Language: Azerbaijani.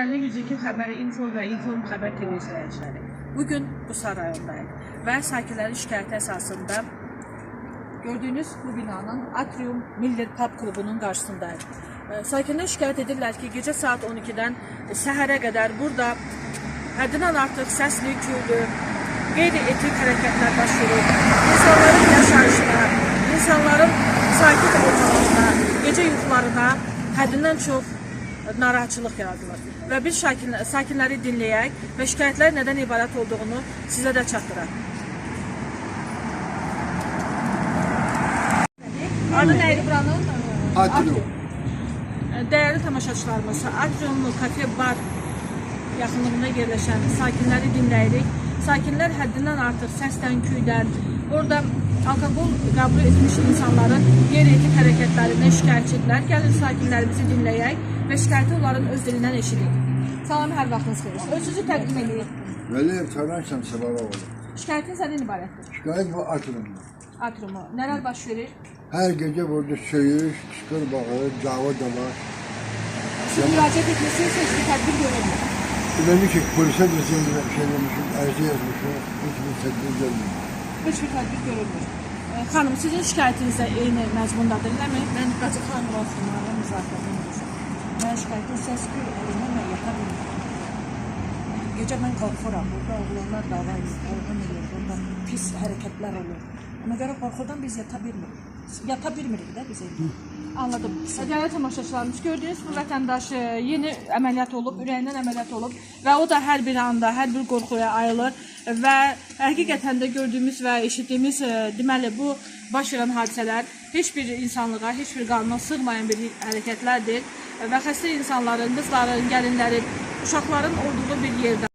Dəyərli 102 xəbəri Info və Inform xəbər TV izləyiciləri. Bugün Busa rayondayıq və sakinlərin şikayəti əsasında gördüyünüz bu binanın Atrium Miller Pub klubunun qarşısındayıq. Sakinlər şikayət edirlər ki, gecə saat 12-dən səhərə qədər burada həddindən artıq səsli, küylü, qeyri-etik hərəkətlər baş verir. İnsanların yaşayışına, insanların sakit olmalarına, gecə yuxularına həddindən çox narahatçılıq yaradılır. Və biz sakinləri dinləyək və şikayətlər nədən ibarət olduğunu sizə də çatdıraq. Adı nə idi buranın? Atrium. Dəyərli tamaşaçılarımız, Atrium Kafe Bar yaxınlığında yerləşən sakinləri dinləyirik. Sakinlər həddindən artıq səsdən, küydən, orada alkoqol qəbul etmiş insanların qeyri-etik hərəkətlərindən şikayətçidirlər. Gəlin sakinlərimizi dinləyək və şikayəti onların öz dilindən eşidik. Salam, hər vaxtınız xeyir. Özünüzü təqdim edin. Vəliyev Taranşan Səbəbə olur. Şikayətin sənin ibarətdir? Şikayət bu Atriumda. Atriumu. Nələr baş verir? Hər gecə burada söyüş, çıxır baxır, cava da var. Siz müraciət etmişsiniz, heç bir tədbir görülmür. Demişik, polisə də şey demişik, ərizə yazmışıq, heç bir tədbir görmür. Heç bir tədbir görülmür. Xanım, sizin şikayətinizdə eyni məzmundadır, eləmi? Mən Qacı xanım olsunlarla müzakirə edirəm. Mən şikayətin səs-küy əlimə mən yata bilmirəm. Gecə mən qorxuram, burada oğlanlar dava edir, burada pis hərəkətlər olur. Ona görə qorxudan biz yata bilmirik. Yata bilmirik də biz evdə. Anladım. Dəyərli tamaşaçılarımız, gördüyünüz bu vətəndaş yeni əməliyyat olub, ürəyindən əməliyyat olub və o da hər bir anda, hər bir qorxuya ayılır və həqiqətən də gördüyümüz və eşitdiyimiz deməli bu baş verən hadisələr heç bir insanlığa, heç bir qanuna sığmayan bir hərəkətlərdir və xəstə insanların, qızların, gəlinlərin, uşaqların olduğu bir yerdə